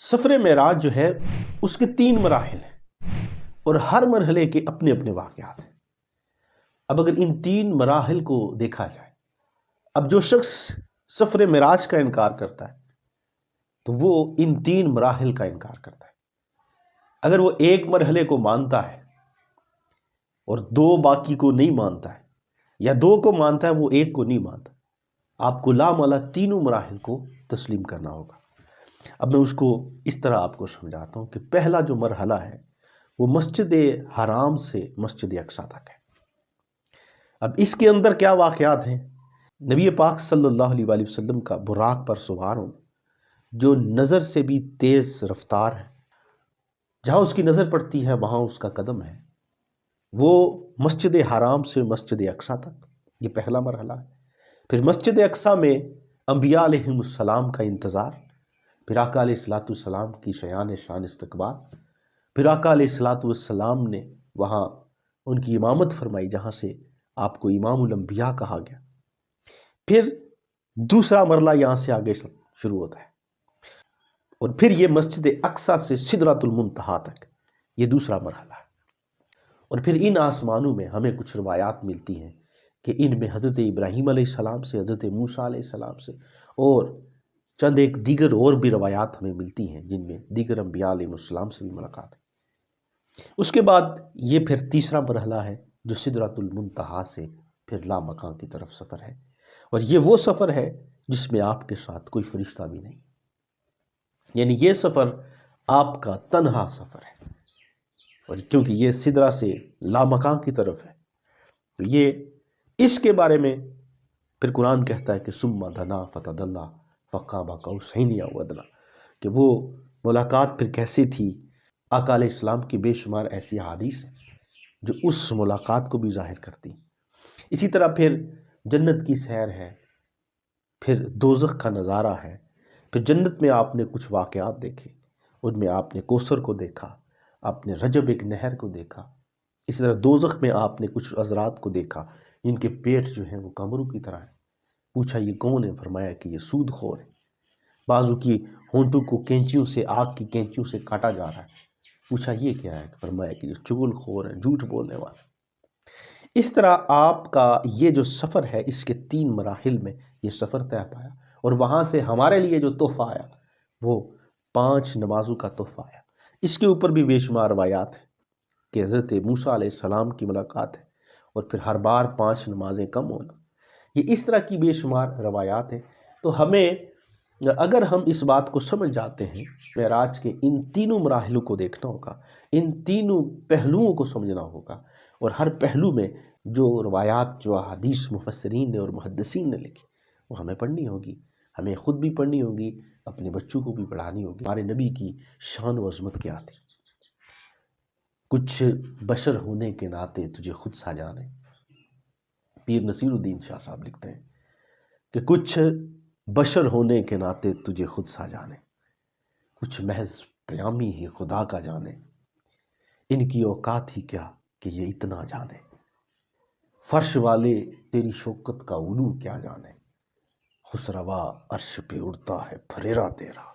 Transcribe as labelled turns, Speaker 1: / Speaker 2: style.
Speaker 1: سفر معراج جو ہے اس کے 3 مراحل ہیں اور ہر مرحلے کے اپنے اپنے واقعات ہیں۔ اب اگر ان 3 مراحل کو دیکھا جائے، اب جو شخص سفر معراج کا انکار کرتا ہے تو وہ ان 3 مراحل کا انکار کرتا ہے۔ اگر وہ ایک مرحلے کو مانتا ہے اور 2 باقی کو نہیں مانتا ہے، یا 2 کو مانتا ہے وہ 1 کو نہیں مانتا، آپ کو لامالا تینوں مراحل کو تسلیم کرنا ہوگا۔ اب میں اس کو اس طرح آپ کو سمجھاتا ہوں کہ پہلا جو مرحلہ ہے وہ مسجد حرام سے مسجد اقصی تک ہے۔ اب اس کے اندر کیا واقعات ہیں؟ نبی پاک صلی اللہ علیہ وآلہ وسلم کا براق پر سوار ہونا، جو نظر سے بھی تیز رفتار ہے، جہاں اس کی نظر پڑتی ہے وہاں اس کا قدم ہے، وہ مسجد حرام سے مسجد اقصی تک، یہ پہلا مرحلہ ہے۔ پھر مسجد اقصی میں انبیاء علیہم السلام کا انتظار، پھر آقا علیہ السلام کی شان استقبال، پھر آقا علیہ السلام نے وہاں ان کی امامت فرمائی جہاں سے آپ کو امام الانبیاء کہا گیا۔ پھر دوسرا مرحلہ یہاں سے آگے شروع ہوتا ہے، اور پھر یہ مسجد اقصی سے سدرۃ المنتہا تک، یہ دوسرا مرحلہ ہے۔ اور پھر ان آسمانوں میں ہمیں کچھ روایات ملتی ہیں کہ ان میں حضرت ابراہیم علیہ السلام سے، حضرت موسیٰ علیہ السلام سے، اور چند ایک دیگر اور بھی روایات ہمیں ملتی ہیں جن میں دیگر انبیاء علیہ السلام سے بھی ملاقات ہے۔ اس کے بعد یہ پھر تیسرا مرحلہ ہے جو سدرۃ المنتہا سے پھر لامکان کی طرف سفر ہے، اور یہ وہ سفر ہے جس میں آپ کے ساتھ کوئی فرشتہ بھی نہیں، یعنی یہ سفر آپ کا تنہا سفر ہے، اور کیونکہ یہ سدرہ سے لامکان کی طرف ہے تو یہ اس کے بارے میں پھر قرآن کہتا ہے کہ ثم دنا فتدلی فقاب قوسین او ادنی، کہ وہ ملاقات پھر کیسی تھی۔ آقا علیہ السلام کی بے شمار ایسی احادیث ہیں جو اس ملاقات کو بھی ظاہر کرتی ہیں۔ اسی طرح پھر جنت کی سیر ہے، پھر دوزخ کا نظارہ ہے، پھر جنت میں آپ نے کچھ واقعات دیکھے، ان میں آپ نے کوثر کو دیکھا، آپ نے رجب ایک نہر کو دیکھا۔ اسی طرح دوزخ میں آپ نے کچھ حضرات کو دیکھا جن کے پیٹ جو ہیں وہ کمروں کی طرح ہیں۔ پوچھا یہ کون ہے؟ فرمایا کہ یہ سود خور ہے۔ بعضوں کی ہونٹوں کو کینچیوں سے، آگ کی کینچیوں سے کاٹا جا رہا ہے۔ پوچھا یہ کیا ہے؟ فرمایا کہ یہ چغل خور ہے، جھوٹ بولنے والا۔ اس طرح آپ کا یہ جو سفر ہے اس کے 3 مراحل میں یہ سفر طے پایا، اور وہاں سے ہمارے لیے جو تحفہ آیا وہ 5 نمازوں کا تحفہ آیا۔ اس کے اوپر بھی بے شمار روایات ہیں کہ حضرت موسیٰ علیہ السلام کی ملاقات ہے، اور پھر ہر بار 5 نمازیں کم ہونا، یہ اس طرح کی بے شمار روایات ہیں۔ تو ہمیں اگر ہم اس بات کو سمجھ جاتے ہیں، معراج کے ان 3 مراحلوں کو دیکھنا ہوگا، ان 3 پہلوؤں کو سمجھنا ہوگا، اور ہر پہلو میں جو روایات، جو احادیث مفسرین نے اور محدثین نے لکھی وہ ہمیں پڑھنی ہوگی، ہمیں خود بھی پڑھنی ہوگی، اپنے بچوں کو بھی پڑھانی ہوگی۔ ہمارے نبی کی شان و عظمت کیا تھی؟ کچھ بشر ہونے کے ناطے تجھے خود سا جانے، پیر نصیر الدین شاہ صاحب لکھتے ہیں کہ کچھ بشر ہونے کے ناطے تجھے خود سا جانے، کچھ محض پیامی ہی خدا کا جانے، ان کی اوقات ہی کیا کہ یہ اتنا جانے، فرش والے تیری شوکت کا علو کیا جانے، خسروا عرش پہ اڑتا ہے پھریرا تیرا۔